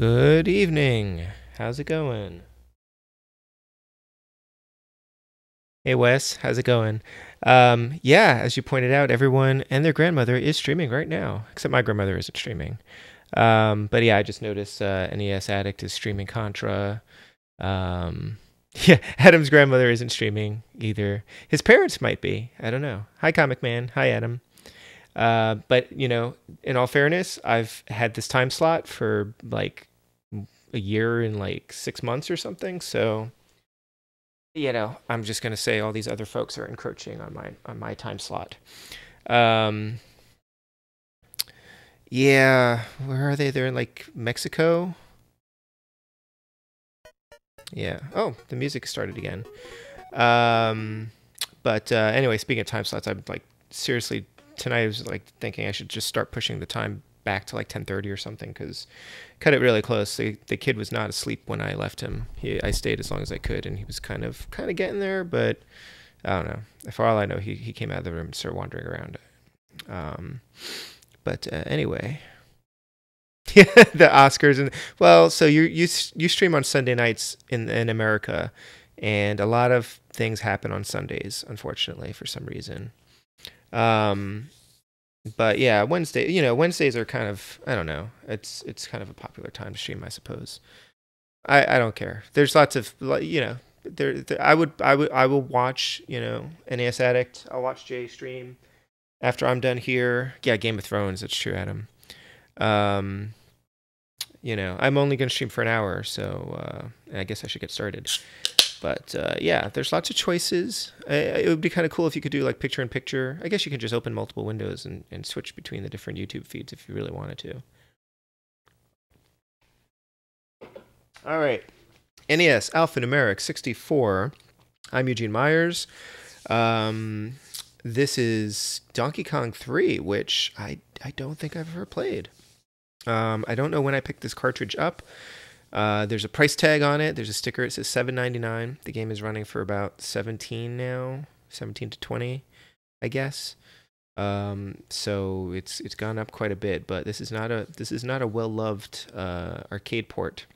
Good evening. How's it going? Hey Wes, how's it going? Yeah, as you pointed out, everyone and their grandmother is streaming right now, except my grandmother isn't streaming. But yeah, I just noticed NES Addict is streaming Contra. Um, yeah, Adam's grandmother isn't streaming either. His parents might be. I don't know. Hi, Comic Man. Hi, Adam. But in all fairness, I've had this time slot for like a year and like 6 months or something. So I'm just gonna say all these other folks are encroaching on my time slot. Um, yeah, where are they? They're in like Mexico. Yeah. Oh, the music started again. Um, but anyway, speaking of time slots, I'm like seriously tonight I was like thinking I should just start pushing the time back to like 10:30 or something because cut it really close. The kid was not asleep when I left him. I stayed as long as I could, and he was kind of getting there, but I don't know. For all I know, he came out of the room and started wandering around. Um, but anyway, yeah, the Oscars and well, so you stream on Sunday nights in America, and a lot of things happen on Sundays, unfortunately, for some reason. Um, but yeah, Wednesdays are kind of I don't know. It's kind of a popular time to stream, I suppose. I don't care. There's lots of there I will watch NES Addict. I'll watch Jay stream after I'm done here. Yeah, Game of Thrones. That's true, Adam. Um, I'm only gonna stream for an hour, so I guess I should get started. But yeah, there's lots of choices. It would be kind of cool if you could do like picture in picture. I guess you could just open multiple windows and switch between the different YouTube feeds if you really wanted to. All right. NES Alphanumeric 64. I'm Eugene Myers. Um, this is Donkey Kong 3, which I don't think I've ever played. I don't know when I picked this cartridge up. There's a price tag on it. There's a sticker. It says $7.99. The game is running for about 17 now, 17 to 20, I guess. So it's gone up quite a bit, but this is not a well-loved arcade port.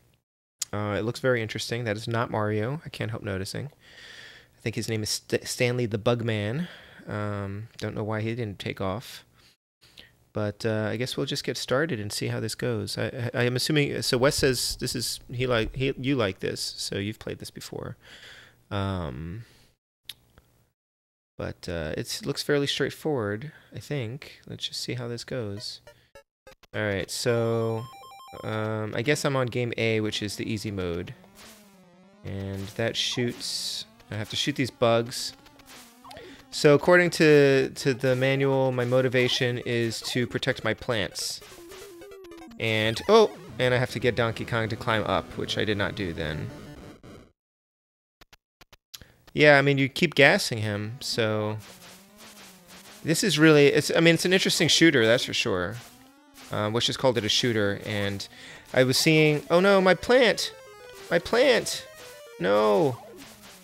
It looks very interesting. That is not Mario. I can't help noticing. I think his name is Stanley the Bugman. Don't know why he didn't take off. But I guess we'll just get started and see how this goes. I am assuming. So Wes says this is you like this, so you've played this before. But it looks fairly straightforward, I think. Let's just see how this goes. All right, so I guess I'm on game A, which is the easy mode, and that shoots. I have to shoot these bugs. So according to the manual, my motivation is to protect my plants. And I have to get Donkey Kong to climb up, which I did not do then. Yeah, I mean you keep gassing him, so this is really it's an interesting shooter, that's for sure. Which just called it a shooter, and I was seeing oh no, my plant! My plant! No!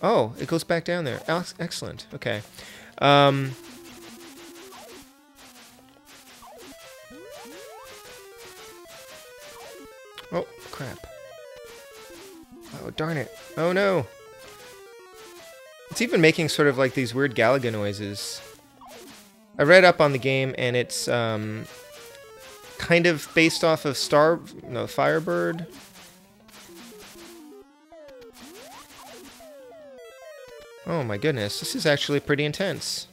Oh, it goes back down there. Excellent. Okay. Oh, crap. Oh, darn it. Oh, no. It's even making sort of like these weird Galaga noises. I read up on the game, and it's kind of based off of Firebird. Oh my goodness, this is actually pretty intense.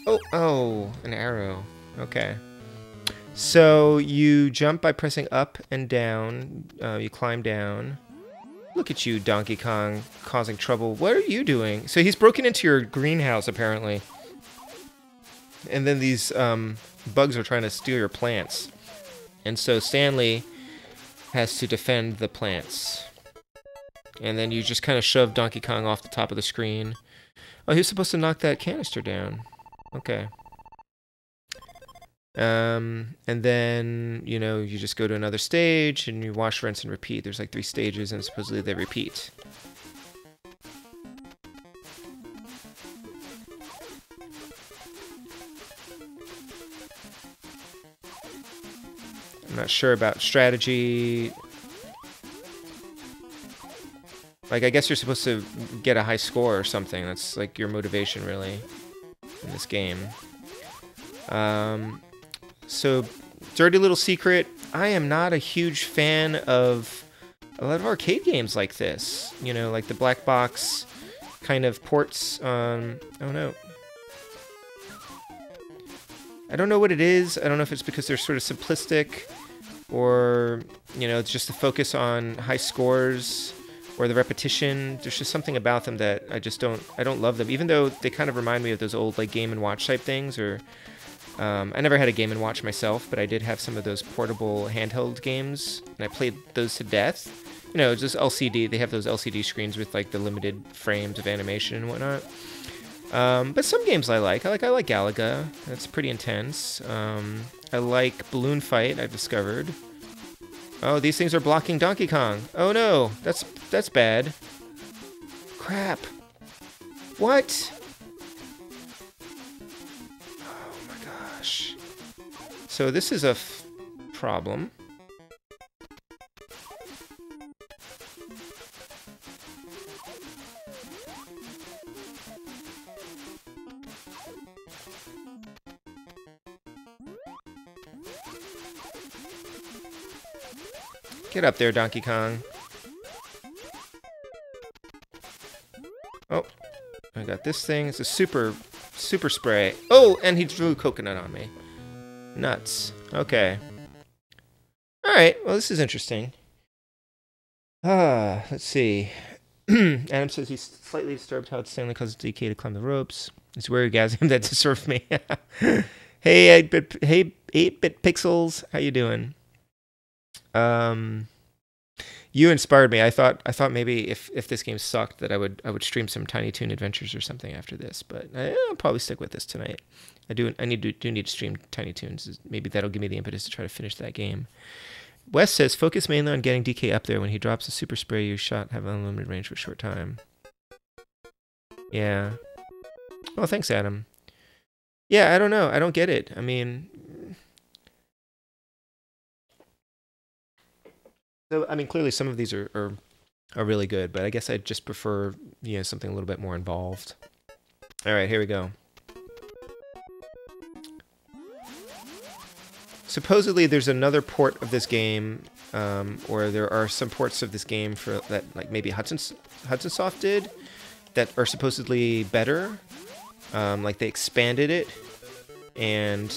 Oh, an arrow. Okay. So you jump by pressing up and down. You climb down. Look at you, Donkey Kong, causing trouble. What are you doing? So he's broken into your greenhouse, apparently. And then these bugs are trying to steal your plants. And so Stanley has to defend the plants. And then you just kind of shove Donkey Kong off the top of the screen. Oh, he was supposed to knock that canister down. Okay. And then, you just go to another stage, and you wash, rinse, and repeat. There's like 3 stages, and supposedly they repeat. I'm not sure about strategy. Like, I guess you're supposed to get a high score or something. That's like your motivation, really, in this game. So, dirty little secret. I am not a huge fan of a lot of arcade games like this. You know, like the black box kind of ports on... Oh, no. I don't know what it is. I don't know if it's because they're sort of simplistic or, you know, it's just the focus on high scores or the repetition. There's just something about them that I just don't love them, even though they kind of remind me of those old like Game & Watch type things. Or I never had a Game & Watch myself, but I did have some of those portable handheld games, and I played those to death. You know, just LCD. They have those LCD screens with like the limited frames of animation and whatnot. But some games I like. I like Galaga. That's pretty intense. I like Balloon Fight, I've discovered. Oh, these things are blocking Donkey Kong. Oh no, that's bad. Crap. What? Oh my gosh. So this is a problem. Get up there, Donkey Kong. Oh, I got this thing. It's a super spray. Oh, and he threw coconut on me. Nuts. Okay. Alright, well, this is interesting. Let's see. Adam says he's slightly disturbed how Stanley causes DK to climb the ropes. It's weirgasm that disturbed me. Hey, 8-bit Pixels. How you doing? You inspired me. I thought maybe if this game sucked that I would stream some Tiny Toon Adventures or something after this, but I'll probably stick with this tonight. I need to stream Tiny Toons. Maybe that'll give me the impetus to try to finish that game. Wes says focus mainly on getting DK up there. When he drops a super spray you shot, have unlimited range for a short time. Yeah. Oh, thanks, Adam. Yeah, I don't know. I don't get it. I mean, so, I mean, clearly some of these are really good, but I guess I just prefer, you know, something a little bit more involved. All right, here we go. Supposedly, there's another port of this game, or there are some ports of this game for that, like maybe Hudson Soft did, that are supposedly better. Like they expanded it, and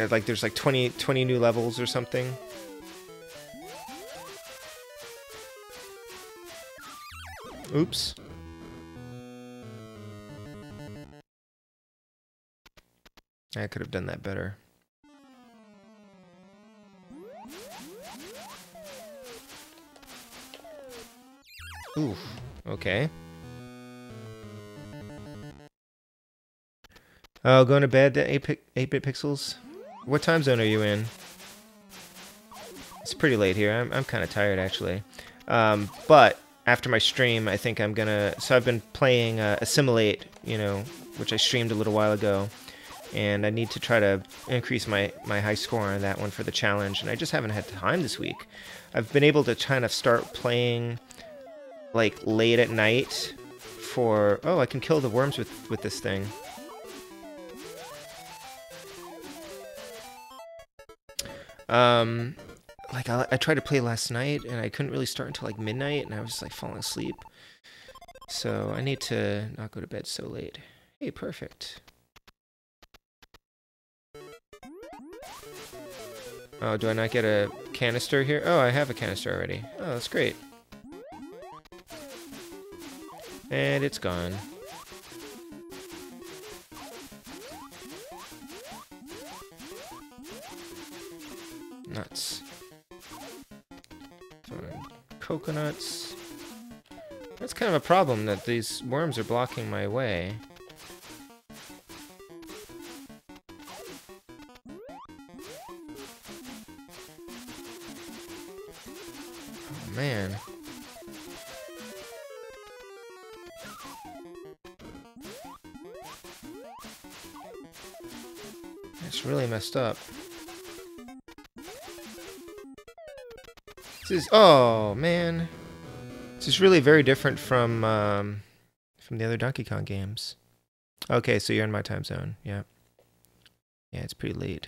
like there's like 20 new levels or something. Oops. I could have done that better. Ooh, okay. Oh, going to bed, 8-bit Pixels? What time zone are you in? It's pretty late here. I'm kind of tired, actually. But after my stream, I think I'm gonna... So I've been playing Assimilate, you know, which I streamed a little while ago. And I need to try to increase my high score on that one for the challenge. And I just haven't had time this week. I've been able to kind of start playing, like, late at night for... Oh, I can kill the worms with this thing. Like, I tried to play last night, and I couldn't really start until, like, midnight, and I was just, like, falling asleep. So I need to not go to bed so late. Hey, perfect. Oh, do I not get a canister here? Oh, I have a canister already. Oh, that's great. And it's gone. Nuts. Coconuts. That's kind of a problem that these worms are blocking my way. Oh, man. It's really messed up. This is, oh man, this is really very different from the other Donkey Kong games. Okay, so you're in my time zone. Yeah. Yeah, it's pretty late.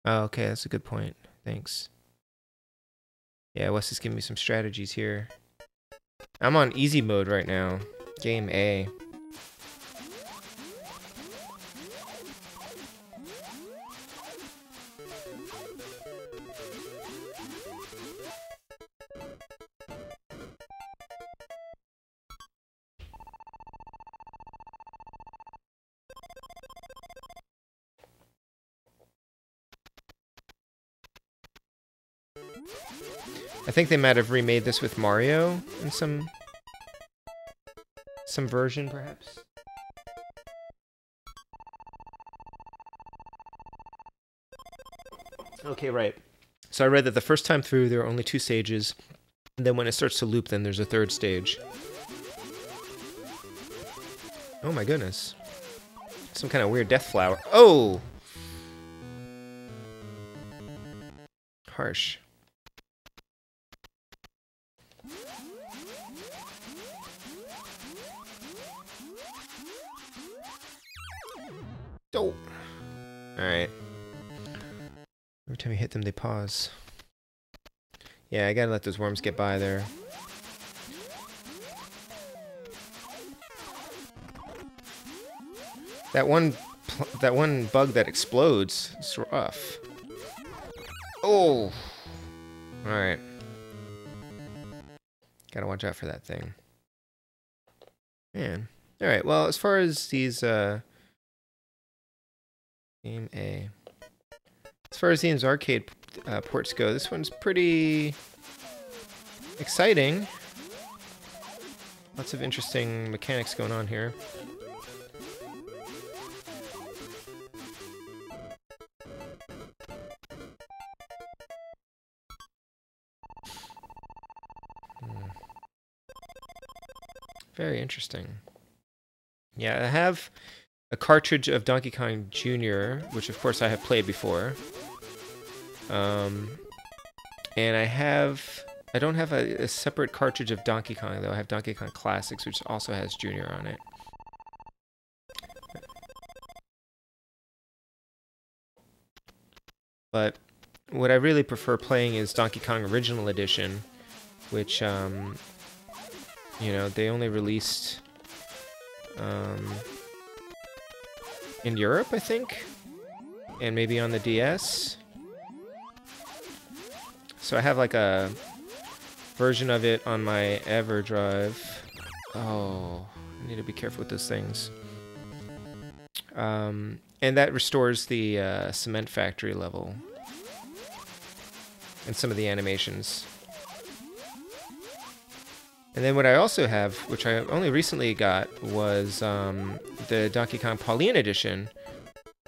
Oh, okay, that's a good point. Thanks. Yeah, Wes is giving me some strategies here. I'm on easy mode right now. Game A. I think they might have remade this with Mario in some version, perhaps. Okay, right. So I read that the first time through there are only 2 stages, and then when it starts to loop, then there's a 3rd stage. Oh my goodness. Some kind of weird death flower. Oh! Harsh. Oh! Alright. Every time you hit them, they pause. Yeah, I gotta let those worms get by there. That one bug that explodes is rough. Oh! Alright. Gotta watch out for that thing. Man. Alright, well, as far as these, Game A. As far as these arcade ports go, this one's pretty exciting. Lots of interesting mechanics going on here. Very interesting. Yeah, I have a cartridge of Donkey Kong Jr., which of course I have played before. And I don't have a separate cartridge of Donkey Kong, though. I have Donkey Kong Classics, which also has Jr. on it. But what I really prefer playing is Donkey Kong Original Edition, which, you know, they only released in Europe, I think, and maybe on the DS. So I have like a version of it on my EverDrive. Oh, I need to be careful with those things. And that restores the cement factory level and some of the animations. And then what I also have, which I only recently got, was the Donkey Kong Pauline edition,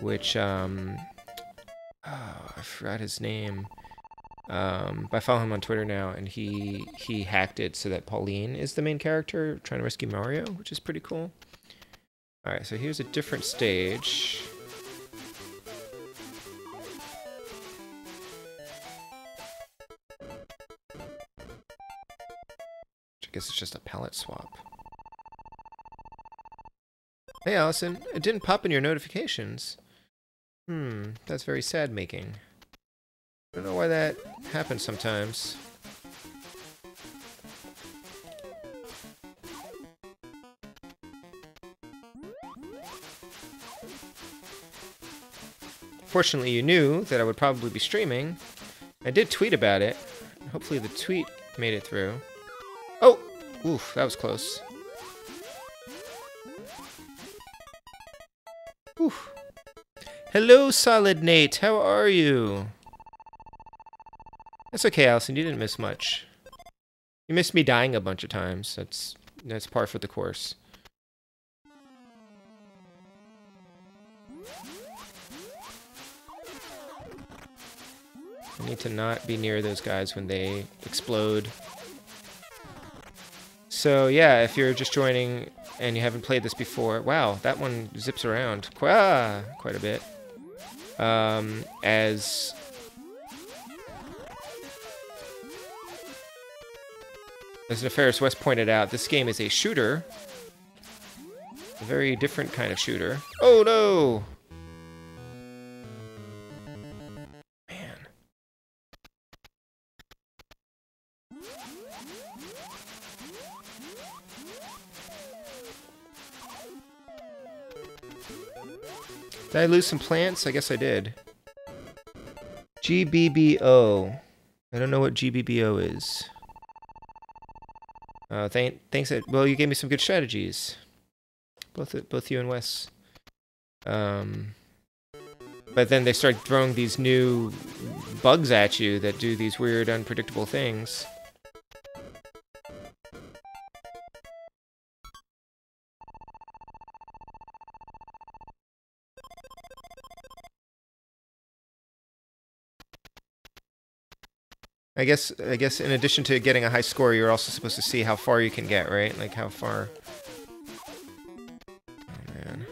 which, oh, I forgot his name. But I follow him on Twitter now, and he hacked it so that Pauline is the main character trying to rescue Mario, which is pretty cool. Alright, so here's a different stage. I guess it's just a palette swap. Hey Allison, it didn't pop in your notifications. That's very sad making. I don't know why that happens sometimes. Fortunately, you knew that I would probably be streaming. I did tweet about it. Hopefully the tweet made it through. Oh! Oof, that was close. Oof. Hello, Solid Nate. How are you? That's okay, Allison. You didn't miss much. You missed me dying a bunch of times. That's par for the course. I need to not be near those guys when they explode. So yeah, if you're just joining and you haven't played this before, wow, that one zips around quite a bit. As Nefarious West pointed out, this game is a shooter. A very different kind of shooter. Oh no! Man. Did I lose some plants? I guess I did. GBBO. I don't know what GBBO is. Thanks. Well, you gave me some good strategies. Both you and Wes. But then they start throwing these new bugs at you that do these weird, unpredictable things. I guess in addition to getting a high score, you're also supposed to see how far you can get, right? Like how far. Oh man.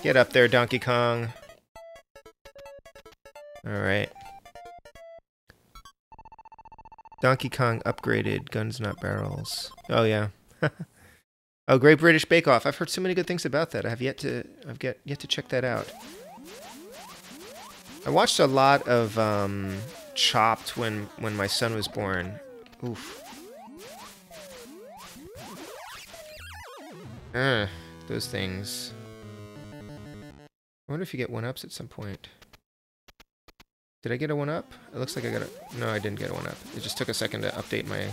Get up there, Donkey Kong. All right. Donkey Kong upgraded, guns not barrels. Oh yeah. Oh, Great British Bake Off. I've heard so many good things about that. I've yet to check that out. I watched a lot of Chopped when my son was born. Oof. Those things. I wonder if you get 1-ups at some point. Did I get a 1-up? It looks like I got a... No, I didn't get a 1-up. It just took a second to update my...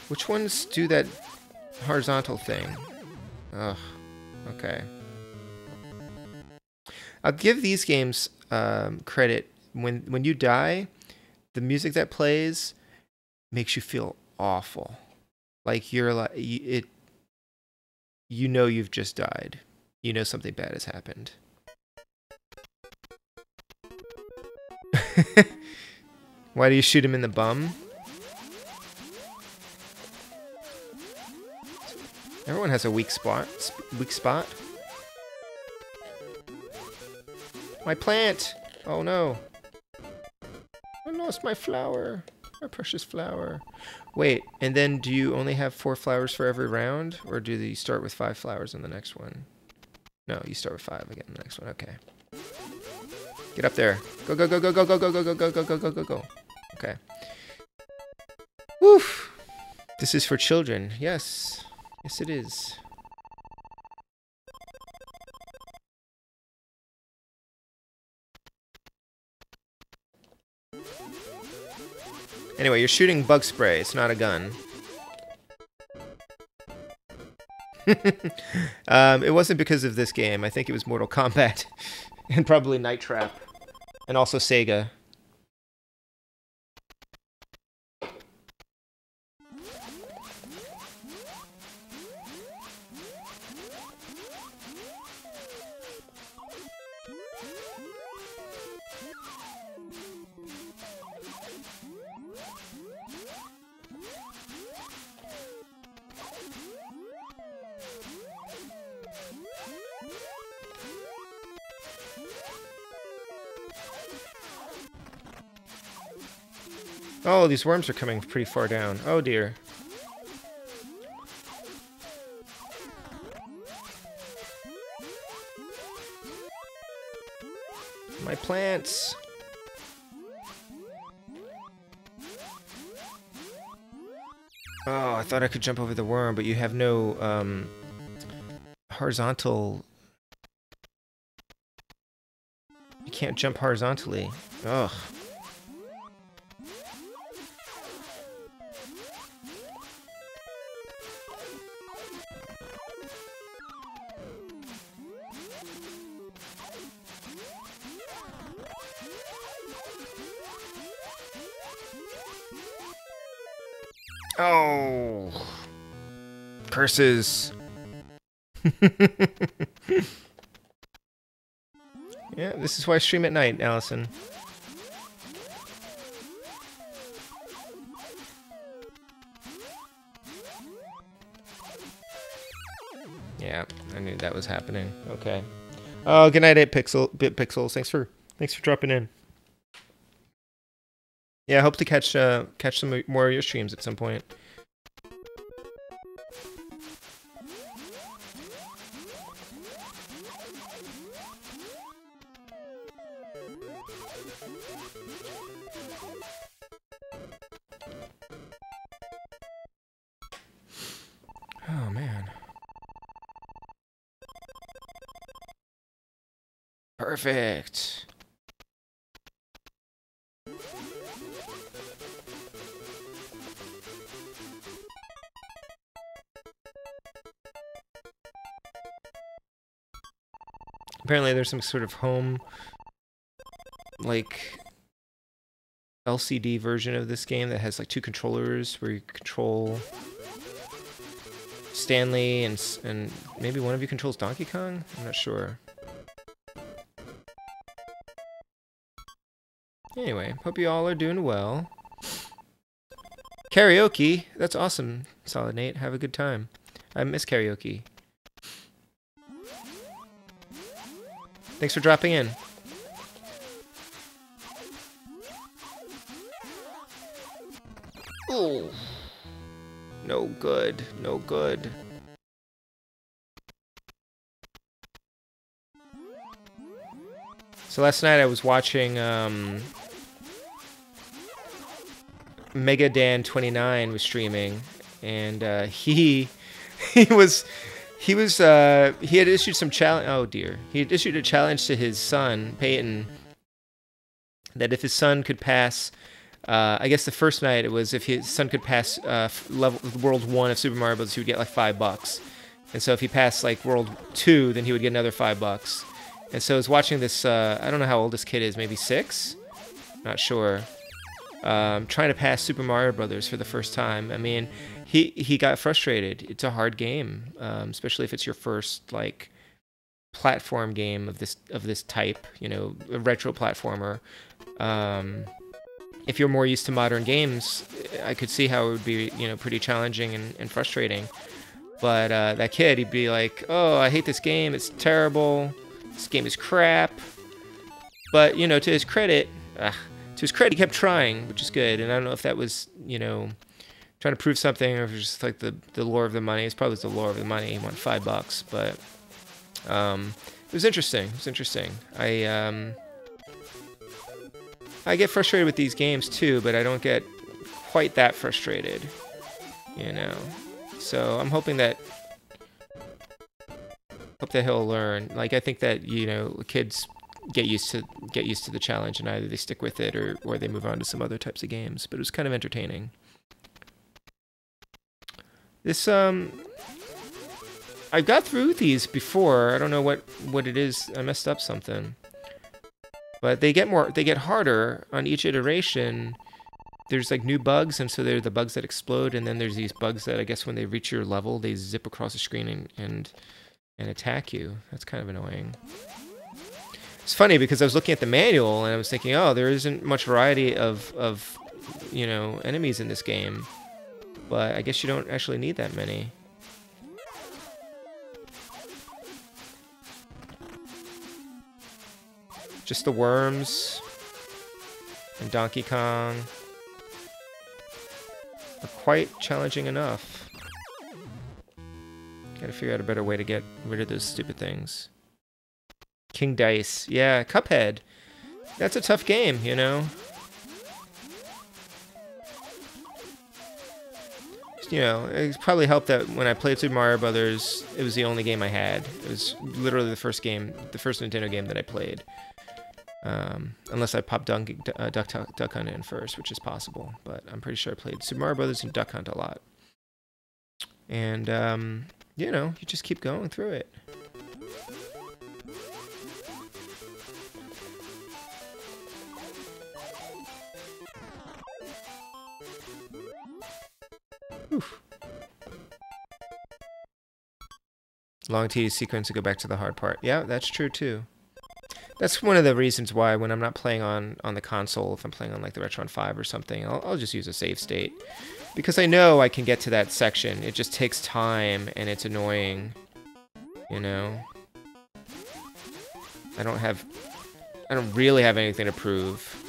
Which ones do that horizontal thing? Ugh. Okay. I'll give these games credit. When you die, the music that plays makes you feel awful. Like you're like you know you've just died. You know something bad has happened. Why do you shoot him in the bum? Everyone has a weak spot. My plant! Oh no. I lost my flower. My precious flower. Wait, and then do you only have 4 flowers for every round? Or do you start with 5 flowers in the next one? No, you start with 5 again in the next one. Okay. Get up there. Go, go, go, go, go, go, go, go, go, go, go, go, go, go, go. Okay. Woof! This is for children. Yes. Yes, it is. Anyway, you're shooting bug spray. It's not a gun. It wasn't because of this game. I think it was Mortal Kombat. And probably Night Trap. And also Sega. Oh, these worms are coming pretty far down. Oh dear. My plants. Oh, I thought I could jump over the worm, but you have no horizontal. You can't jump horizontally. Ugh. Oh, curses. Yeah, this is why I stream at night, Allison. Yeah, I knew that was happening. Okay. Oh, good night, BitPixels. Thanks for dropping in. Yeah, I hope to catch some more of your streams at some point. Oh man. Perfect. Apparently there's some sort of home, like, LCD version of this game that has like 2 controllers where you control Stanley and maybe one of you controls Donkey Kong? I'm not sure. Anyway, hope you all are doing well. Karaoke, that's awesome, Solid Nate. Have a good time. I miss karaoke. Thanks for dropping in. Oh, no good, no good. So last night I was watching Megadan29 was streaming, and he had issued some challenge. Oh dear, he had issued a challenge to his son Peyton that if his son could pass. I guess the first night it was if his son could pass World 1 of Super Mario Bros., he would get like $5. And so if he passed like World 2, then he would get another $5. And so I was watching this, I don't know how old this kid is, maybe 6? Not sure. Trying to pass Super Mario Bros. For the first time. I mean, he got frustrated. It's a hard game, especially if it's your first like platform game of this type, you know, a retro platformer. If you're more used to modern games, I could see how it would be, you know, pretty challenging and frustrating. But that kid, he'd be like, "Oh, I hate this game. It's terrible. This game is crap." But you know, to his credit, he kept trying, which is good. And I don't know if that was, you know, trying to prove something, or if it was just like the lure of the money. It's probably the lure of the money. He won $5, but it was interesting. It was interesting. I get frustrated with these games too, but I don't get quite that frustrated, you know. So I'm hoping that he'll learn. Like, I think that, you know, kids get used to the challenge, and either they stick with it or they move on to some other types of games. But it was kind of entertaining. This I got through these before. I don't know what it is. I messed up something. But they get harder on each iteration. There's like new bugs, and so they're the bugs that explode, and then there's these bugs that I guess when they reach your level, they zip across the screen and attack you. That's kind of annoying. It's funny because I was looking at the manual and I was thinking, oh, there isn't much variety of you know, enemies in this game, but I guess you don't actually need that many. Just the worms and Donkey Kong are quite challenging enough. Gotta figure out a better way to get rid of those stupid things. King Dice. Yeah, Cuphead. That's a tough game, you know? You know, it probably helped that when I played Super Mario Brothers, it was the only game I had. It was literally the first Nintendo game that I played. Unless I popped Duck Hunt in first, which is possible. But I'm pretty sure I played Super Mario Brothers and Duck Hunt a lot. And, you know, you just keep going through it. Oof. Long tedious sequence to go back to the hard part. Yeah, that's true too. That's one of the reasons why when I'm not playing on the console, if I'm playing on like the Retron 5 or something, I'll just use a save state. Because I know I can get to that section. It just takes time and it's annoying. You know? I don't really have anything to prove.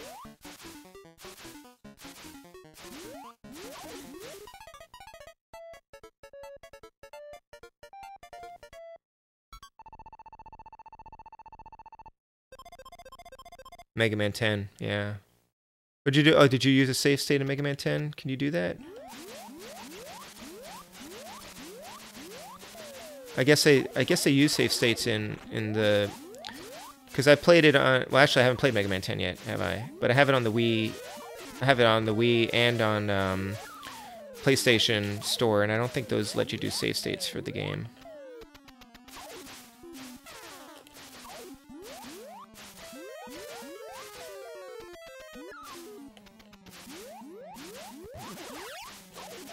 Mega Man 10, yeah. What'd you do? Oh, did you use a save state in Mega Man 10? Can you do that? I guess they use save states in the, because I played it on. Well, actually, I haven't played Mega Man 10 yet, have I? But I have it on the Wii. I have it on the Wii and on PlayStation Store, and I don't think those let you do save states for the game.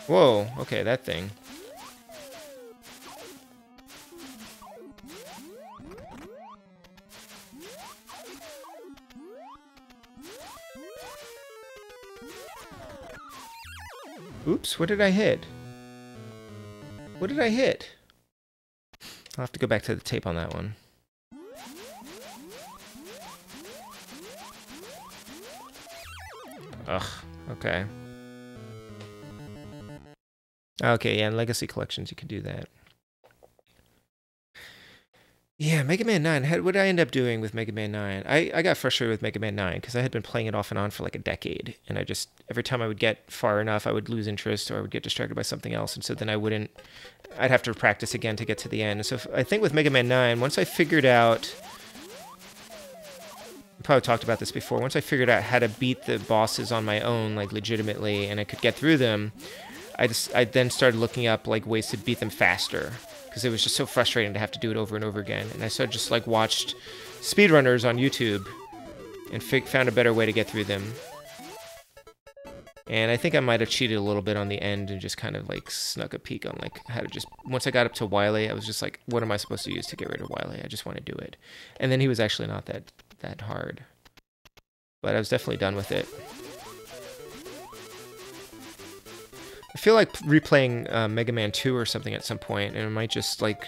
Whoa, okay, that thing. Oops, what did I hit? What did I hit? I'll have to go back to the tape on that one. Ugh, okay. Okay, yeah, in Legacy Collections you can do that. Yeah, Mega Man 9. What did I end up doing with Mega Man 9? I got frustrated with Mega Man 9 because I had been playing it off and on for like a decade. And I just, every time I would get far enough, I would lose interest or I would get distracted by something else. And so then I'd have to practice again to get to the end. And so I think with Mega Man 9, once I figured out, I probably talked about this before, once I figured out how to beat the bosses on my own, like legitimately, and I could get through them, I then started looking up like ways to beat them faster. Because it was just so frustrating to have to do it over and over again. And I sort of just like watched speedrunners on YouTube and found a better way to get through them. And I think I might have cheated a little bit on the end and just kind of like snuck a peek on like how to just, once I got up to Wily, I was just like, what am I supposed to use to get rid of Wily? I just want to do it. And then he was actually not that hard. But I was definitely done with it. I feel like replaying Mega Man 2 or something at some point, and I might just like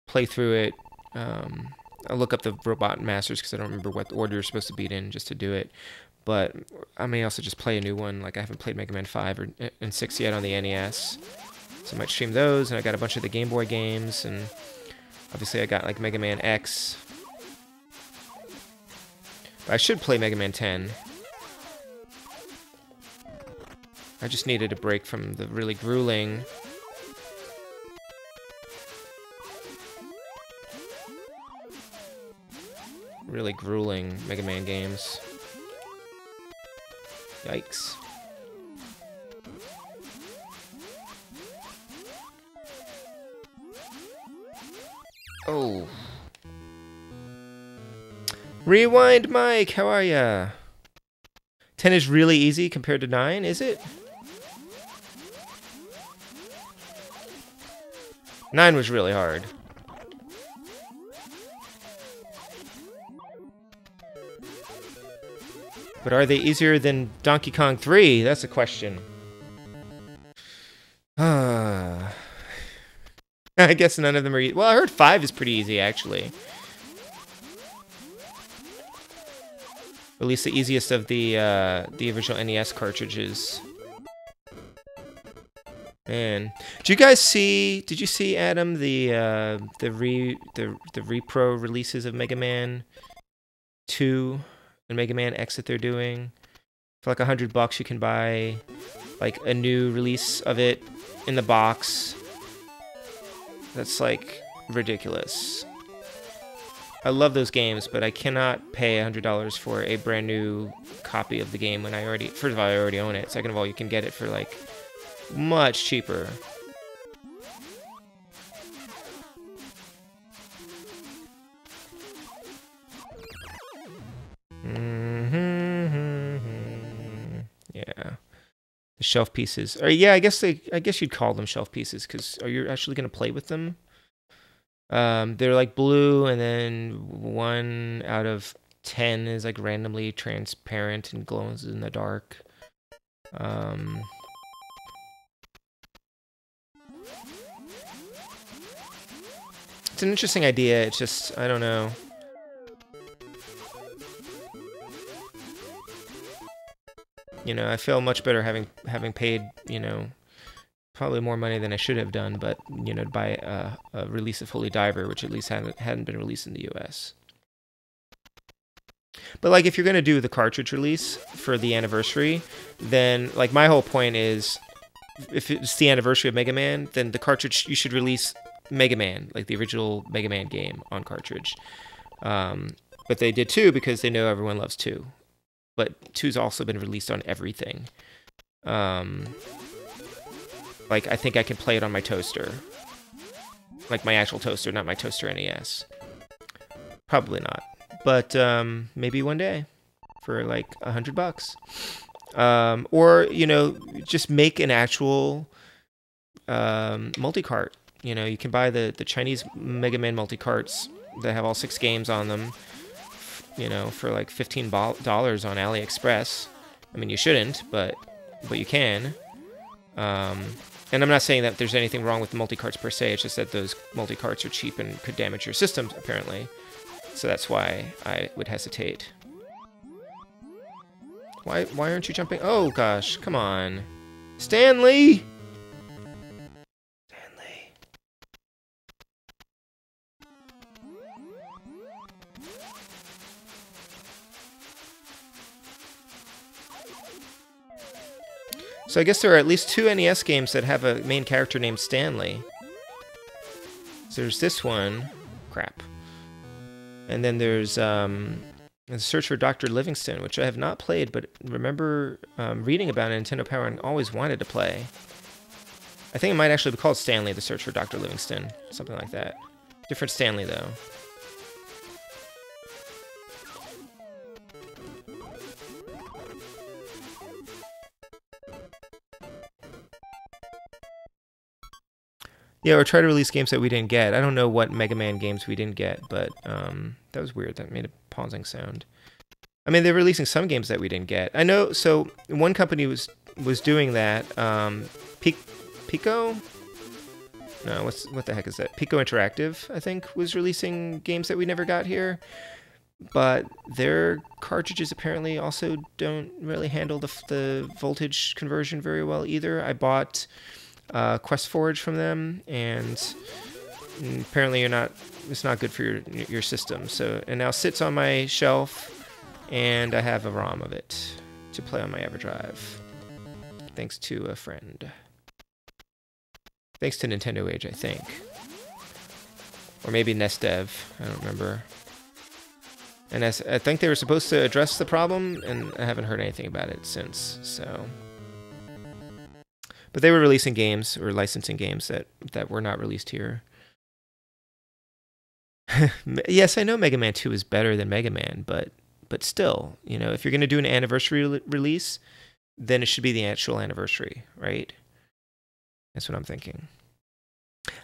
play through it. I'll look up the Robot Masters because I don't remember what order you're supposed to beat in just to do it. But I may also just play a new one. Like I haven't played Mega Man 5 and 6 yet on the NES, so I might stream those. And I got a bunch of the Game Boy games, and obviously I got like Mega Man X. But I should play Mega Man 10. I just needed a break from the really grueling Mega Man games. Yikes. Oh. Rewind Mike, how are ya? 10 is really easy compared to 9, is it? 9 was really hard. But are they easier than Donkey Kong 3? That's a question. I guess none of them are easy. Well, I heard 5 is pretty easy, actually. At least the easiest of the original NES cartridges. Man, did you see Adam the repro releases of Mega Man 2 and Mega Man X that they're doing? For like $100 you can buy like a new release of it in the box. That's like ridiculous. I love those games, but I cannot pay $100 for a brand new copy of the game when first of all I already own it. Second of all, you can get it for like much cheaper. Yeah. The shelf pieces. Or yeah, I guess you'd call them shelf pieces, because are you actually going to play with them? They're like blue, and then 1 out of 10 is like randomly transparent and glows in the dark. It's an interesting idea. It's just, I don't know. You know, I feel much better having paid, you know, probably more money than I should have done, but, you know, to buy a release of Holy Diver, which at least hadn't been released in the US. But, like, if you're going to do the cartridge release for the anniversary, then, like, my whole point is, if it's the anniversary of Mega Man, then the cartridge, you should release Mega Man, like the original Mega Man game on cartridge. But they did 2 because they know everyone loves 2. But 2's also been released on everything. Like, I think I can play it on my toaster. Like, my actual toaster, not my toaster NES. Probably not. But, maybe one day. For, like, $100. Or, you know, just make an actual multi-cart. You know, you can buy the Chinese Mega Man multi-carts that have all 6 games on them, you know, for like $15 on AliExpress. I mean, you shouldn't, but you can. And I'm not saying that there's anything wrong with the multi-carts per se, it's just that those multi-carts are cheap and could damage your systems, apparently. So that's why I would hesitate. Why aren't you jumping? Oh, gosh, come on. Stanley! Stanley. So I guess there are at least 2 NES games that have a main character named Stanley. So there's this one. Crap. And then there's The Search for Dr. Livingston, which I have not played, but remember reading about it Nintendo Power and always wanted to play. I think it might actually be called Stanley, The Search for Dr. Livingston. Something like that. Different Stanley, though. Yeah, or try to release games that we didn't get. I don't know what Mega Man games we didn't get, but that was weird. That made a pausing sound. I mean, they're releasing some games that we didn't get. I know, so one company was doing that. Pico? No, what the heck is that? Pico Interactive, I think, was releasing games that we never got here. But their cartridges apparently also don't really handle the voltage conversion very well either. I bought Quest Forge from them, and apparently it's not good for your system. So, and now sits on my shelf, and I have a ROM of it to play on my EverDrive, thanks to a friend. Thanks to Nintendo Age, I think, or maybe NES Dev. I don't remember. And I think they were supposed to address the problem, and I haven't heard anything about it since. So. But they were releasing games, or licensing games, that were not released here. Yes, I know Mega Man 2 is better than Mega Man, but still, you know, if you're going to do an anniversary release, then it should be the actual anniversary, right? That's what I'm thinking.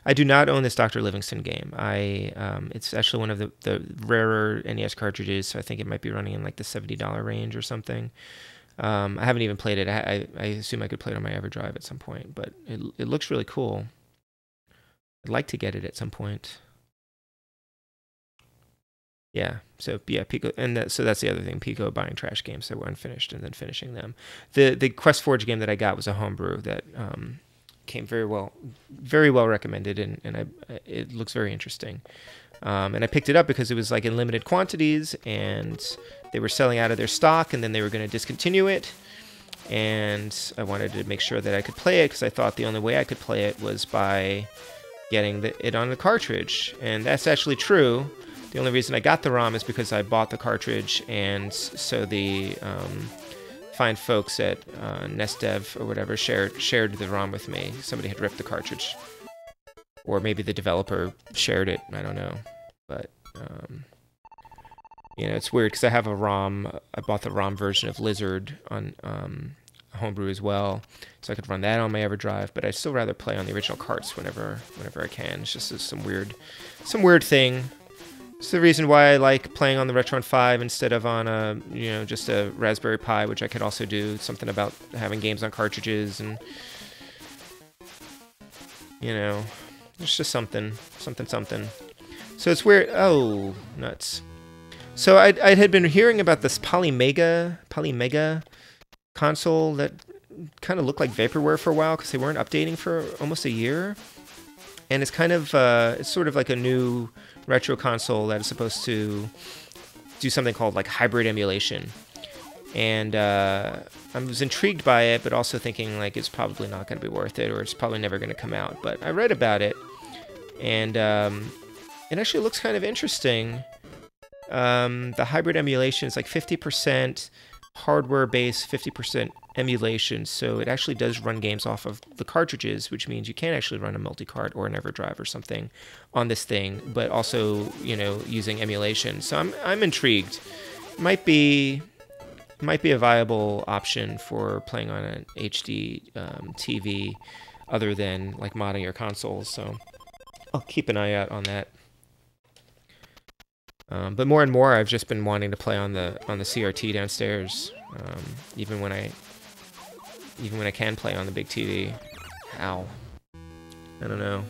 I do not own this Dr. Livingston game. It's actually one of the rarer NES cartridges, so I think it might be running in like the $70 range or something. I haven't even played it. I assume I could play it on my EverDrive at some point, but it looks really cool. I'd like to get it at some point. Yeah, so yeah, Pico, and so that's the other thing. Pico buying trash games that were unfinished and then finishing them. The Quest Forge game that I got was a homebrew that came very well recommended, and it looks very interesting. And I picked it up because it was like in limited quantities, and they were selling out of their stock, and then they were going to discontinue it. And I wanted to make sure that I could play it because I thought the only way I could play it was by getting it on the cartridge. And that's actually true. The only reason I got the ROM is because I bought the cartridge, and so the fine folks at NES Dev or whatever shared the ROM with me. Somebody had ripped the cartridge. Or maybe the developer shared it. I don't know. But, you know, it's weird because I have a ROM. I bought the ROM version of Lizard on homebrew as well, so I could run that on my EverDrive. But I'd still rather play on the original carts whenever I can. It's just some weird thing. It's the reason why I like playing on the Retron 5 instead of on a, just a Raspberry Pi, which I could also do. Something about having games on cartridges, and it's just something. So it's weird. Oh, nuts. So I had been hearing about this Polymega console that kind of looked like vaporware for a while because they weren't updating for almost a year. And it's kind of, it's sort of like a new retro console that is supposed to do something called like hybrid emulation. And I was intrigued by it, but also thinking like it's probably not going to be worth it, or it's probably never going to come out. But I read about it, and it actually looks kind of interesting. The hybrid emulation is like 50% hardware-based, 50% emulation, so it actually does run games off of the cartridges, which means you can actually run a multi-cart or an EverDrive or something on this thing, but also, using emulation. So I'm intrigued. Might be a viable option for playing on an HD TV, other than like modding your consoles. So I'll keep an eye out on that. But more and more, I've just been wanting to play on the CRT downstairs, even when I can play on the big TV. Ow. I don't know.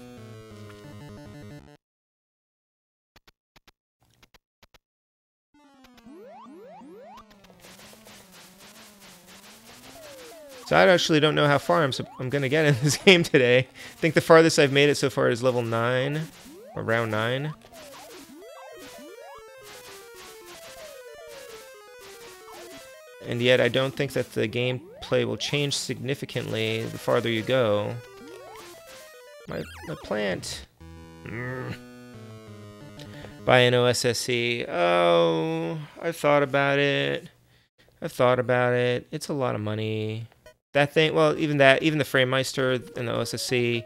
So I actually don't know how far I'm gonna get in this game today. I think the farthest I've made it so far is level 9, or round 9. And yet I don't think that the gameplay will change significantly the farther you go. My plant. Buy an OSSC. Oh, I've thought about it. It's a lot of money. That thing, well, even the FrameMeister and the OSSC.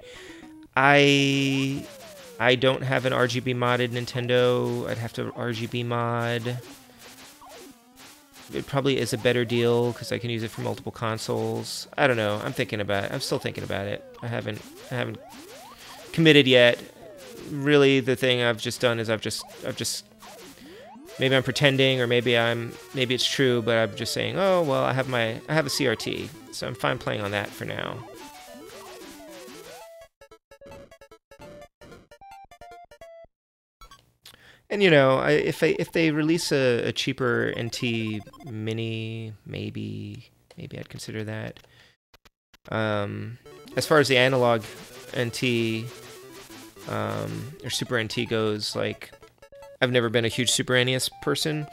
I don't have an RGB modded Nintendo. I'd have to RGB mod. It probably is a better deal because I can use it for multiple consoles. I don't know. I'm still thinking about it. I haven't committed yet. Really, the thing I've just done is I've just maybe I'm pretending, or maybe it's true, but I'm just saying, oh well, I have a CRT, so I'm fine playing on that for now. And if they release a cheaper NT Mini, maybe I'd consider that. As far as the analog NT or Super NT goes, like, I've never been a huge Super NES person,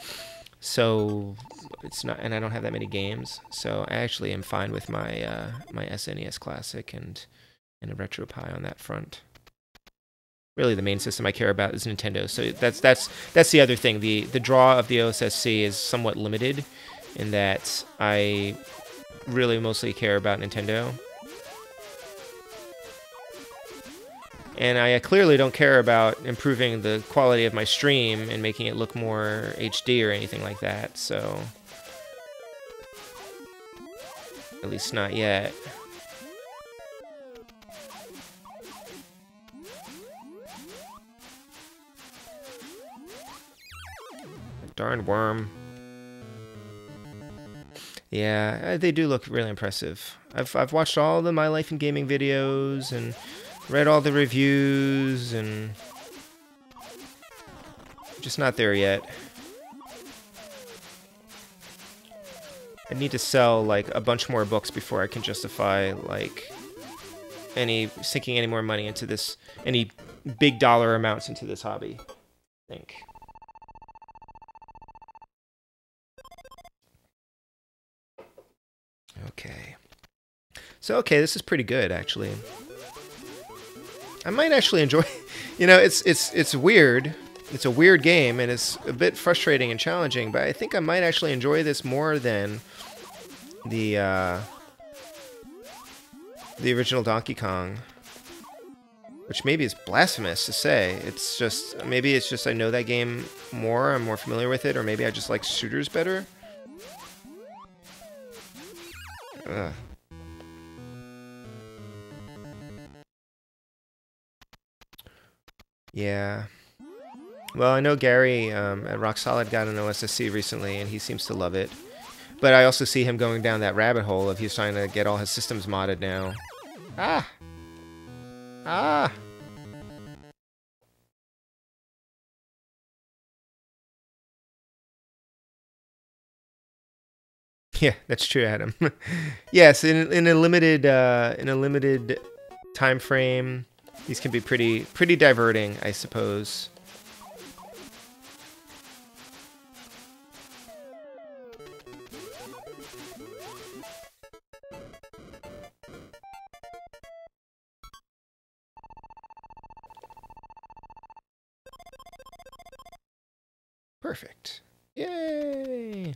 so it's not, and I don't have that many games, so I actually am fine with my my SNES Classic and a RetroPie on that front. Really, the main system I care about is Nintendo. So that's the other thing. The draw of the OSSC is somewhat limited in that I really mostly care about Nintendo. And I clearly don't care about improving the quality of my stream and making it look more HD or anything like that. So at least not yet. Darn worm. Yeah, they do look really impressive. I've watched all the My Life in Gaming videos and read all the reviews, and just not there yet. I need to sell like a bunch more books before I can justify like sinking any more money into this, any big dollar amounts into this hobby, I think. Okay. So, okay, this is pretty good, actually. I might actually enjoy... it's weird. It's a weird game, and it's a bit frustrating and challenging, but I think I might actually enjoy this more than the original Donkey Kong. Which maybe is blasphemous to say. It's just... Maybe it's just I know that game more, I'm more familiar with it, or maybe I just like shooters better. Ugh. Yeah. Well, I know Gary at Rock Solid got an OSSC recently, and he seems to love it. But I also see him going down that rabbit hole of he's trying to get all his systems modded now. Ah! Ah! Yeah, that's true, Adam. Yes, in a limited time frame, these can be pretty diverting, I suppose. Perfect. Yay!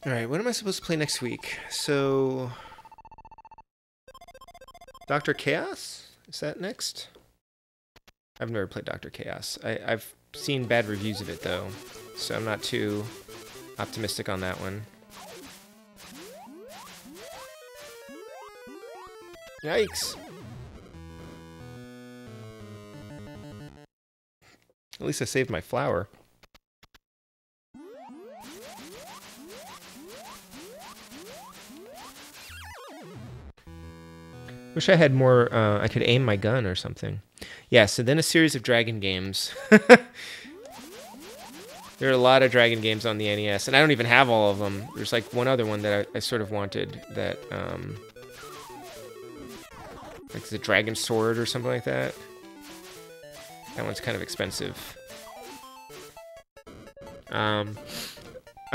Alright, what am I supposed to play next week? So... Dr. Chaos? Is that next? I've never played Dr. Chaos. I've seen bad reviews of it, though, so I'm not too optimistic on that one. Yikes! At least I saved my flower. Wish I had more, I could aim my gun or something. Yeah, so then a series of Dragon games. There are a lot of Dragon games on the NES, and I don't even have all of them. There's like one other one that I sort of wanted that, like the Dragon Sword or something like that. That one's kind of expensive. I'm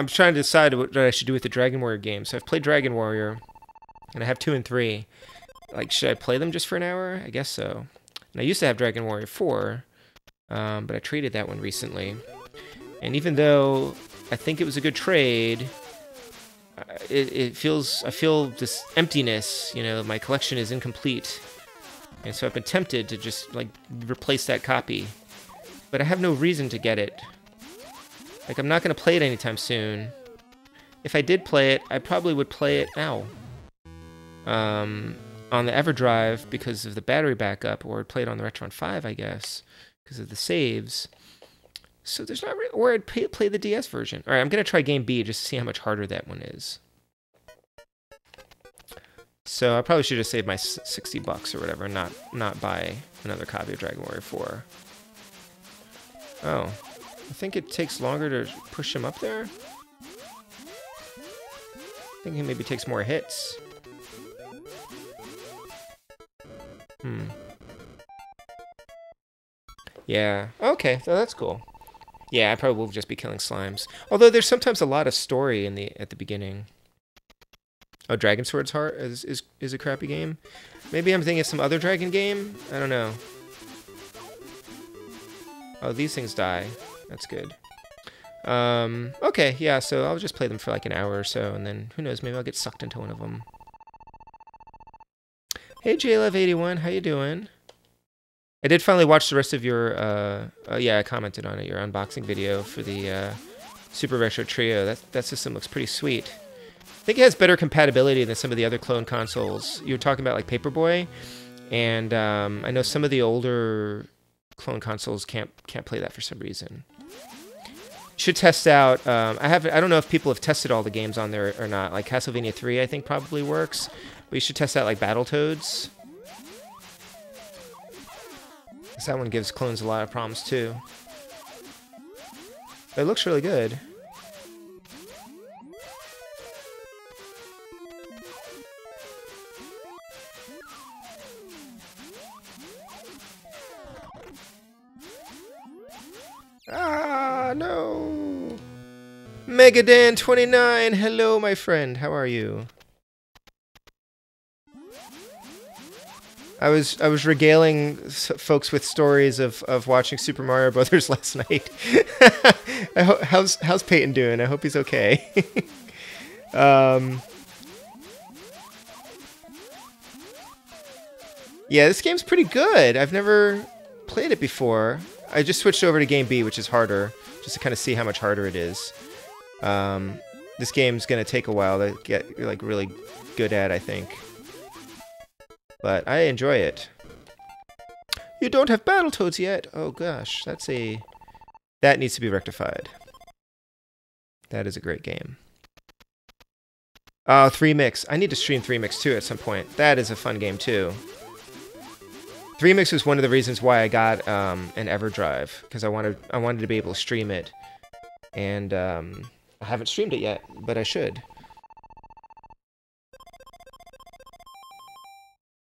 trying to decide what I should do with the Dragon Warrior game. So I've played Dragon Warrior, and I have 2 and 3. Like, should I play them just for an hour? I guess so. And I used to have Dragon Warrior 4, but I traded that one recently. And even though I think it was a good trade, I feel this emptiness, you know, my collection is incomplete. And so I've been tempted to just, like, replace that copy. But I have no reason to get it. Like, I'm not going to play it anytime soon. If I did play it, I probably would play it now. On the EverDrive because of the battery backup, or I'd play it on the Retron 5, I guess, because of the saves. So there's not really... Or I'd play the DS version. Alright, I'm going to try Game B just to see how much harder that one is. So I probably should have saved my $60 or whatever, and not buy another copy of Dragon Warrior 4. Oh. I think it takes longer to push him up there? I think he maybe takes more hits. Yeah. Okay, so that's cool. Yeah, I probably will just be killing slimes. Although there's sometimes a lot of story at the beginning. Oh, Dragon Sword's Heart is a crappy game. Maybe I'm thinking of some other Dragon game? I don't know. Oh, these things die. That's good. Okay, yeah, so I'll just play them for like an hour or so, and then who knows, maybe I'll get sucked into one of them. Hey, JLove81, how you doing? I did finally watch the rest of your, yeah, I commented on it, your unboxing video for the Super Retro Trio. That system looks pretty sweet. I think it has better compatibility than some of the other clone consoles. You were talking about, like, Paperboy, and I know some of the older clone consoles can't play that for some reason. Should test out, I don't know if people have tested all the games on there or not. Like, Castlevania 3, I think, probably works. But you should test out, like, Battletoads. Because that one gives clones a lot of problems, too. But it looks really good. Ah, no! Megadan29, hello, my friend. How are you? I was regaling folks with stories of watching Super Mario Brothers last night. How's Peyton doing? I hope he's okay. Yeah, this game's pretty good. I've never played it before. I just switched over to Game B, which is harder, just to kind of see how much harder it is. This game's gonna take a while to get like really good at, I think. But I enjoy it. You don't have Battletoads yet? Oh gosh, that needs to be rectified. That is a great game. Oh, 3Mix. I need to stream 3Mix too at some point. That is a fun game too. 3Mix was one of the reasons why I got an EverDrive, because I wanted to be able to stream it, and I haven't streamed it yet, but I should.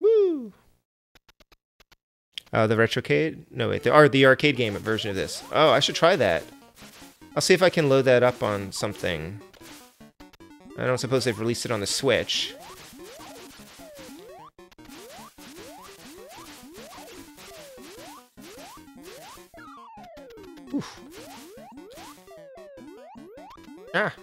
Woo! The retrocade? No, wait, the arcade game version of this. Oh, I should try that. I'll see if I can load that up on something. I don't suppose they've released it on the Switch. Oof. Ah.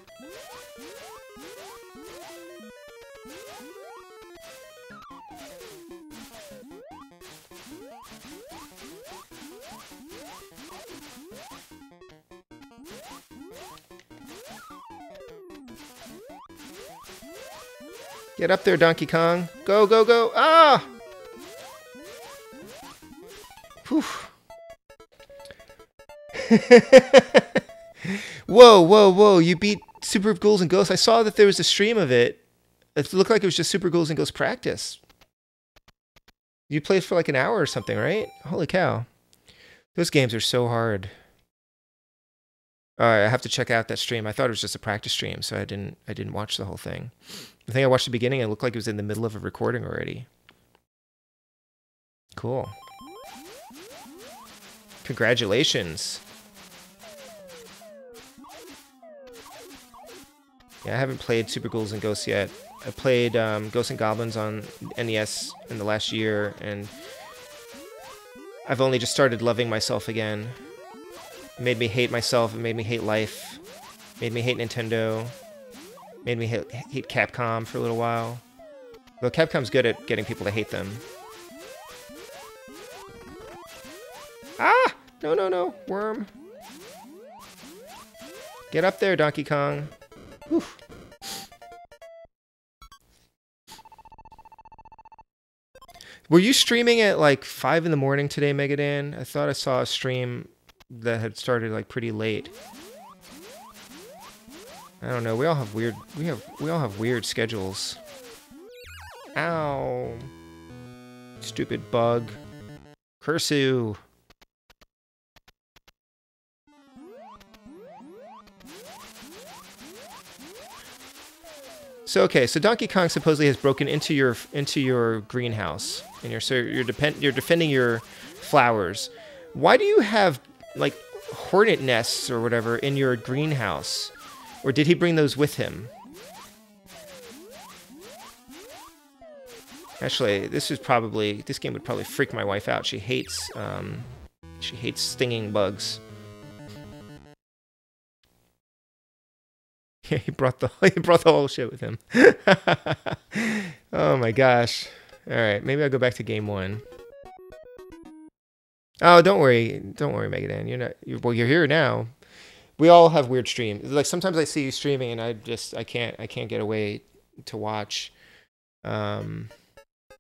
Get up there, Donkey Kong. Go, go, go. Ah! Whew. Whoa, whoa, whoa. You beat Super Ghouls and Ghosts. I saw that there was a stream of it. It looked like it was just Super Ghouls and Ghosts practice. You played for like an hour or something, right? Holy cow. Those games are so hard. Alright, I have to check out that stream. I thought it was just a practice stream, so I didn't watch the whole thing. I think I watched the beginning and it looked like it was in the middle of a recording already. Cool. Congratulations. Yeah, I haven't played Super Ghouls and Ghosts yet. I played Ghosts and Goblins on NES in the last year, and I've only just started loving myself again. It made me hate myself, it made me hate life, made me hate Nintendo, made me hate Capcom for a little while. Though Capcom's good at getting people to hate them. Ah! No, no, no. Worm. Get up there, Donkey Kong. Whew. Were you streaming at like 5 in the morning today, Megadan? I thought I saw a stream that had started like pretty late. I don't know. We all have weird schedules. Ow. Stupid bug. Curse you. So okay, so Donkey Kong supposedly has broken into your greenhouse, and so you're defending your flowers. Why do you have like hornet nests or whatever in your greenhouse? Or did he bring those with him? Actually, this game would probably freak my wife out. She hates stinging bugs. Yeah, he brought the whole shit with him. Oh my gosh. All right, maybe I'll go back to game 1. Oh, don't worry, Megadan. You're here now. We all have weird streams. Like sometimes I see you streaming and I can't get away to watch. I'm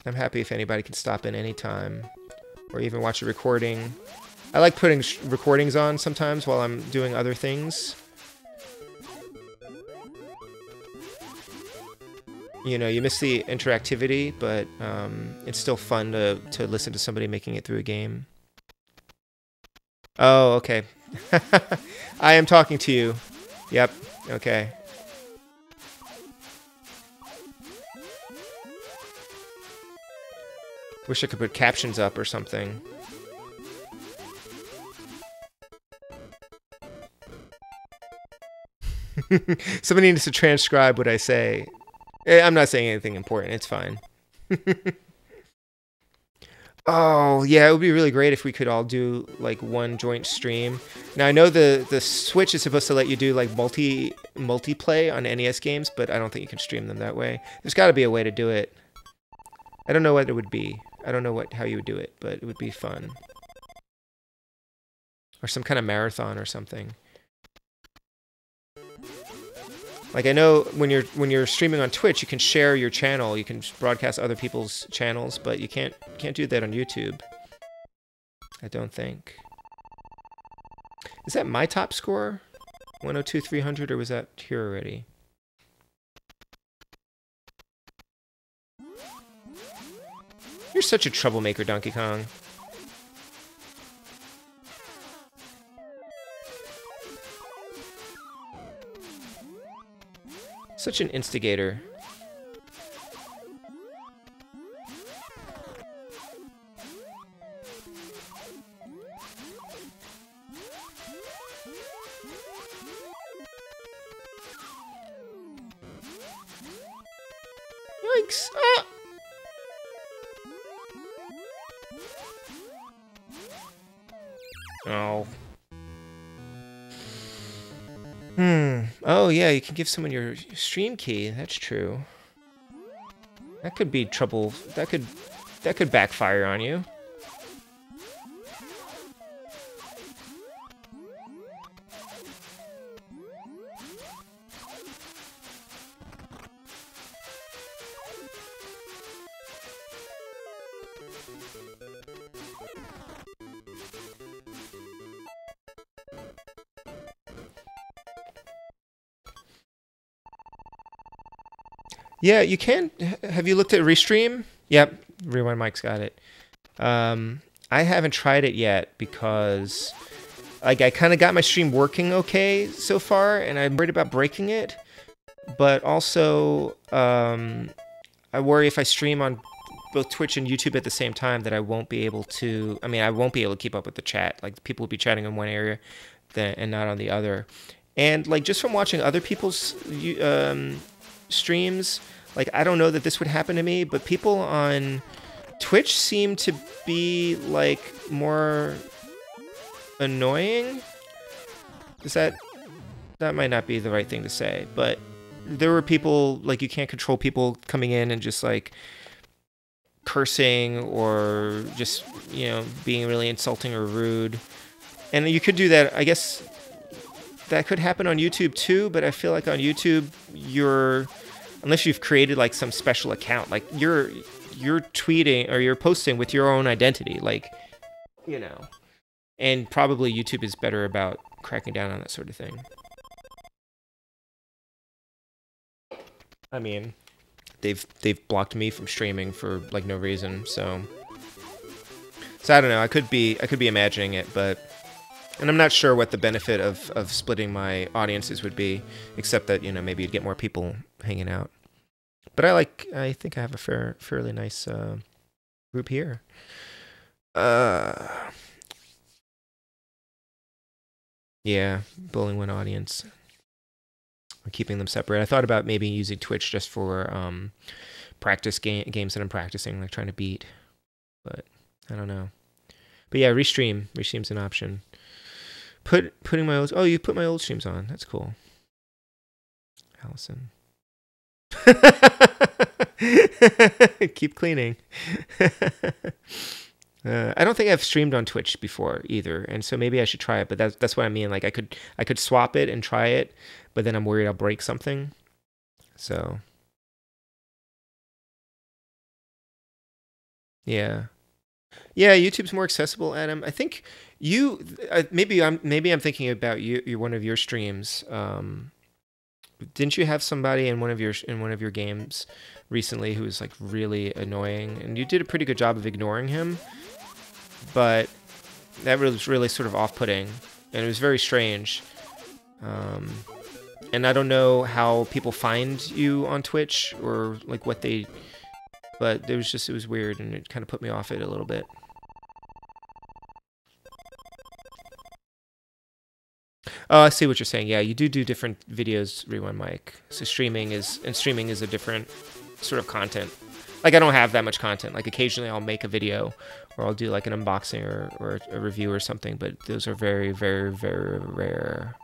happy if anybody can stop in anytime or even watch a recording. I like putting recordings on sometimes while I'm doing other things. You know, you miss the interactivity, but it's still fun to listen to somebody making it through a game. Oh, okay. I am talking to you. Yep, okay. Wish I could put captions up or something. Somebody needs to transcribe what I say. I'm not saying anything important. It's fine. Oh, yeah, it would be really great if we could all do, like, one joint stream. Now, I know the Switch is supposed to let you do, like, multiplay on NES games, but I don't think you can stream them that way. There's got to be a way to do it. I don't know what it would be. I don't know how you would do it, but it would be fun. or some kind of marathon or something. Like I know when you're streaming on Twitch, you can share your channel, you can broadcast other people's channels, but you can't do that on YouTube. I don't think. Is that my top score? 102, 300, or was that here already? You're such a troublemaker, Donkey Kong. Such an instigator. Yikes! Ah! Oh. Oh yeah, you can give someone your stream key. That's true. That could be trouble. That could backfire on you. Yeah, you can. Have you looked at Restream? Yep, Rewind Mike's got it. I haven't tried it yet because like I kind of got my stream working okay so far, and I'm worried about breaking it. But also, I worry if I stream on both Twitch and YouTube at the same time that I won't be able to. I mean, I won't be able to keep up with the chat. Like people will be chatting in one area, and not on the other. And like just from watching other people's streams, like I don't know that this would happen to me, but people on Twitch seem to be like more annoying. Is that might not be the right thing to say, but there were people like you can't control people coming in and just like cursing or just, you know, being really insulting or rude. And you could do that, I guess that could happen on YouTube too, but I feel like on YouTube unless you've created like some special account, like you're tweeting or you're posting with your own identity, like, you know, and probably YouTube is better about cracking down on that sort of thing. I mean, they've blocked me from streaming for like no reason, so I don't know. I could be imagining it, and I'm not sure what the benefit of splitting my audiences would be, except that, you know, maybe you'd get more people hanging out. But I think I have a fairly nice group here. Yeah, bowling one audience. I'm keeping them separate. I thought about maybe using Twitch just for practice games that I'm practicing, like trying to beat. But I don't know. But yeah, Restream's an option. Putting my old... Oh, you put my old streams on. That's cool. Allison. Keep cleaning. I don't think I've streamed on Twitch before either, and so maybe I should try it. But that's what I mean. Like I could swap it and try it, but then I'm worried I'll break something. So yeah. Yeah, YouTube's more accessible, Adam. I think maybe I'm thinking about you one of your streams. Didn't you have somebody in one of your games recently who was like really annoying, and you did a pretty good job of ignoring him, but that was really sort of off-putting, and it was very strange. And I don't know how people find you on Twitch or like what they, but it was weird, and it kind of put me off it a little bit. Oh, I see what you're saying. Yeah, you do different videos, Rewind Mike. So streaming is a different sort of content. Like I don't have that much content. Like occasionally I'll make a video or I'll do like an unboxing or a review or something, but those are very, very, very rare.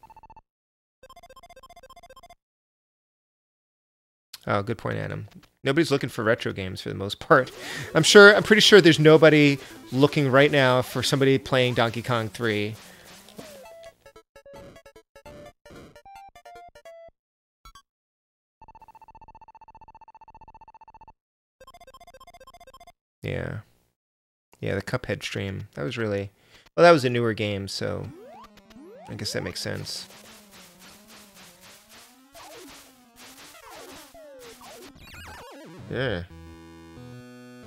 Oh, good point, Adam. Nobody's looking for retro games for the most part. I'm pretty sure there's nobody looking right now for somebody playing Donkey Kong 3. Yeah. Yeah, the Cuphead stream. That was really... Well, that was a newer game, so I guess that makes sense. Yeah.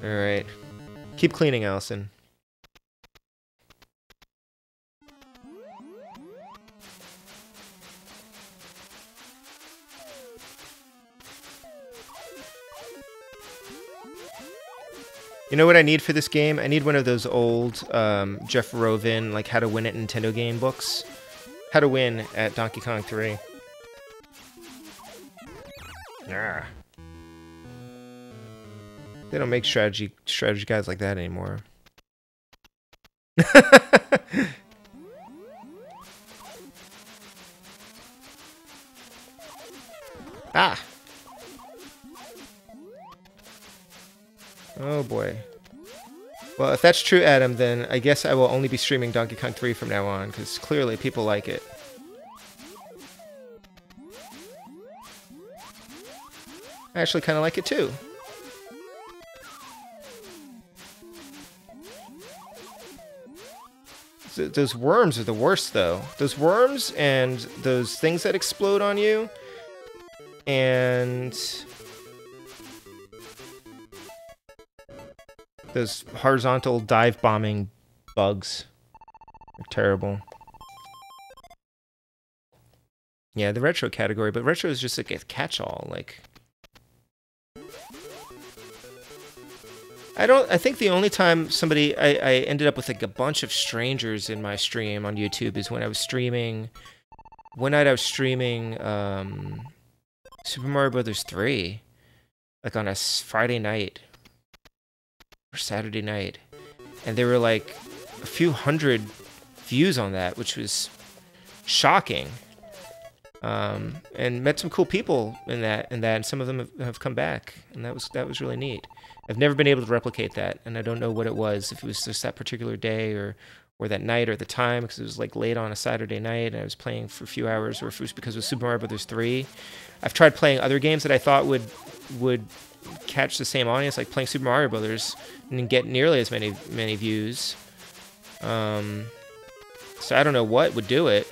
Alright. Keep cleaning, Allison. You know what I need for this game? I need one of those old Jeff Rovin, like, How to Win at Nintendo game books. How to Win at Donkey Kong 3. Yeah. They don't make strategy guides like that anymore. Ah! Oh boy. Well, if that's true, Adam, then I guess I will only be streaming Donkey Kong 3 from now on, because clearly people like it. I actually kind of like it too. Those worms are the worst, though. Those worms and those things that explode on you, and those horizontal dive bombing bugs are terrible. Yeah, the retro category, but retro is just like a catch-all. Like, I think the only time I ended up with like a bunch of strangers in my stream on YouTube is when I was streaming. One night I was streaming Super Mario Brothers 3, like on a Friday night or Saturday night, and there were like a few hundred views on that, which was shocking. And met some cool people in that, and some of them have come back, and that was really neat. I've never been able to replicate that, and I don't know what it was, if it was just that particular day or that night or the time, because it was like late on a Saturday night and I was playing for a few hours, or if it was because it was Super Mario Brothers 3. I've tried playing other games that I thought would catch the same audience, like playing Super Mario Brothers, and didn't get nearly as many views. So I don't know what would do it.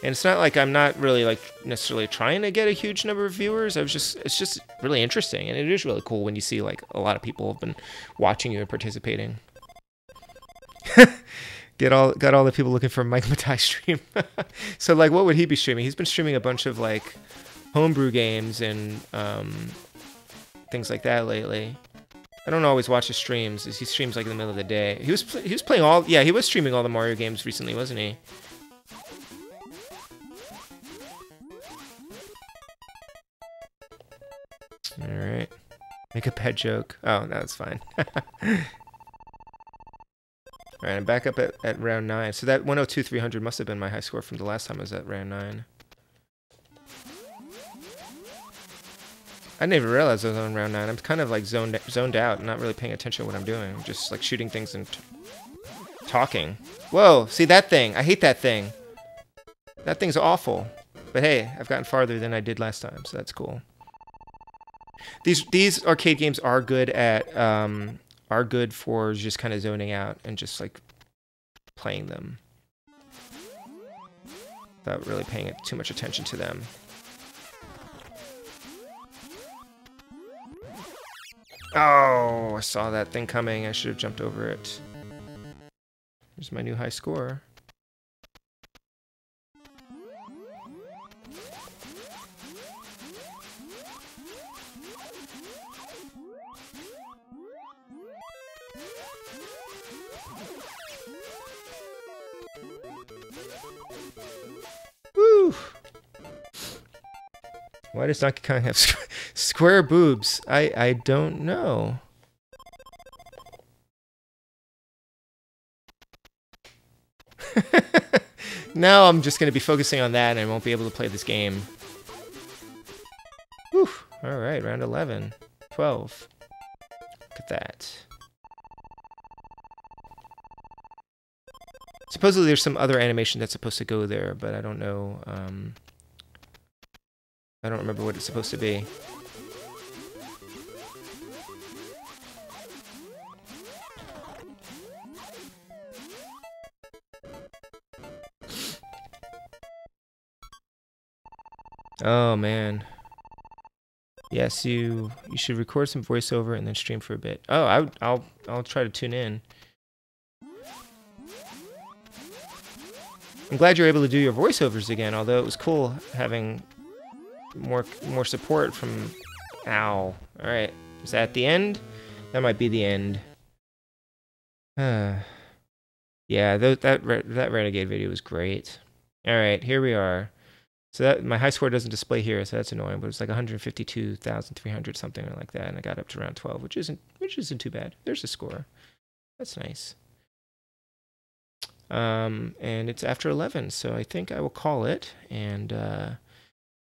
And it's not like I'm not really like necessarily trying to get a huge number of viewers. It's just really interesting, and it is really cool when you see like a lot of people have been watching you and participating. Got all the people looking for a Mike Matai stream. So like, what would he be streaming? He's been streaming a bunch of like homebrew games and things like that lately. I don't always watch his streams. He streams like in the middle of the day. He was playing all, yeah, he was streaming all the Mario games recently, wasn't he? Alright. Make a pet joke. Oh, no, that's fine. Alright, I'm back up at round 9. So that 102,300 must have been my high score from the last time I was at round 9. I didn't even realize I was on round 9. I'm kind of like zoned out and not really paying attention to what I'm doing. I'm just like shooting things and talking. Whoa, see that thing? I hate that thing. That thing's awful. But hey, I've gotten farther than I did last time, so that's cool. These arcade games are good for just kind of zoning out and just like playing them without really paying too much attention to them. Oh, I saw that thing coming. I should have jumped over it. Here's my new high score. Woo! Why does Donkey Kong have square boobs? I don't know. Now I'm just going to be focusing on that and I won't be able to play this game. Whew. Alright, round 11. 12. Look at that. Supposedly there's some other animation that's supposed to go there, but I don't know. I don't remember what it's supposed to be. Oh man. Yes, you should record some voiceover and then stream for a bit. Oh, I'll try to tune in. I'm glad you're able to do your voiceovers again, although it was cool having more support from... Ow. Alright. Is that the end? That might be the end. Yeah, that Renegade video was great. Alright, here we are. So that my high score doesn't display here, so that's annoying, but it's like 152,300 something like that, and I got up to around 12, which isn't too bad. There's a score. That's nice. And it's after 11, so I think I will call it and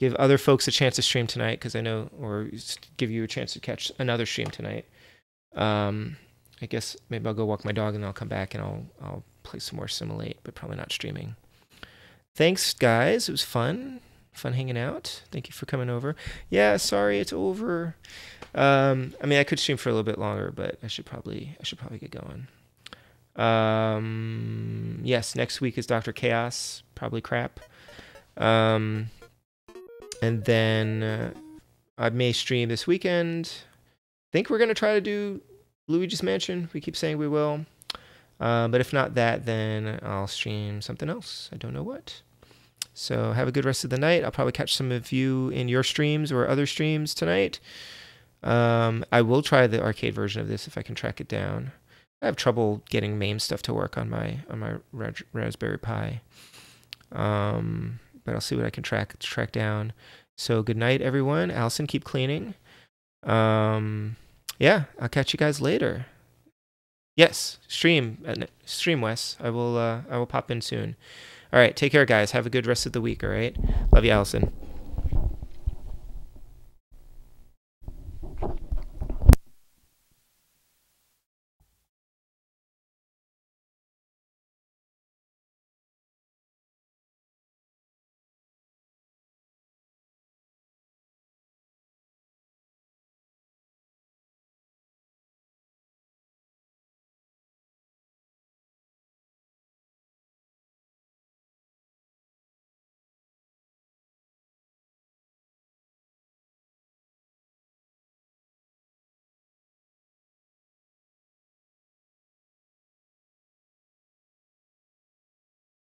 give other folks a chance to stream tonight, because I know, or give you a chance to catch another stream tonight. I guess maybe I'll go walk my dog and I'll come back and I'll play some more Simulate, but probably not streaming. Thanks, guys. It was fun hanging out. Thank you for coming over. Yeah, sorry it's over. I mean, I could stream for a little bit longer, but I should probably get going. Yes, next week is Dr. Chaos, probably crap. And then I may stream this weekend. Think we're gonna try to do Luigi's Mansion. We keep saying we will. But if not that, then I'll stream something else. I don't know what. So have a good rest of the night. I'll probably catch some of you in your streams or other streams tonight. I will try the arcade version of this if I can track it down. I have trouble getting MAME stuff to work on my Raspberry Pi. But I'll see what I can track down. So good night, everyone. Allison, keep cleaning. Yeah, I'll catch you guys later. Yes, stream, Wes. I will pop in soon. All right, take care, guys. Have a good rest of the week. All right, love you, Allison.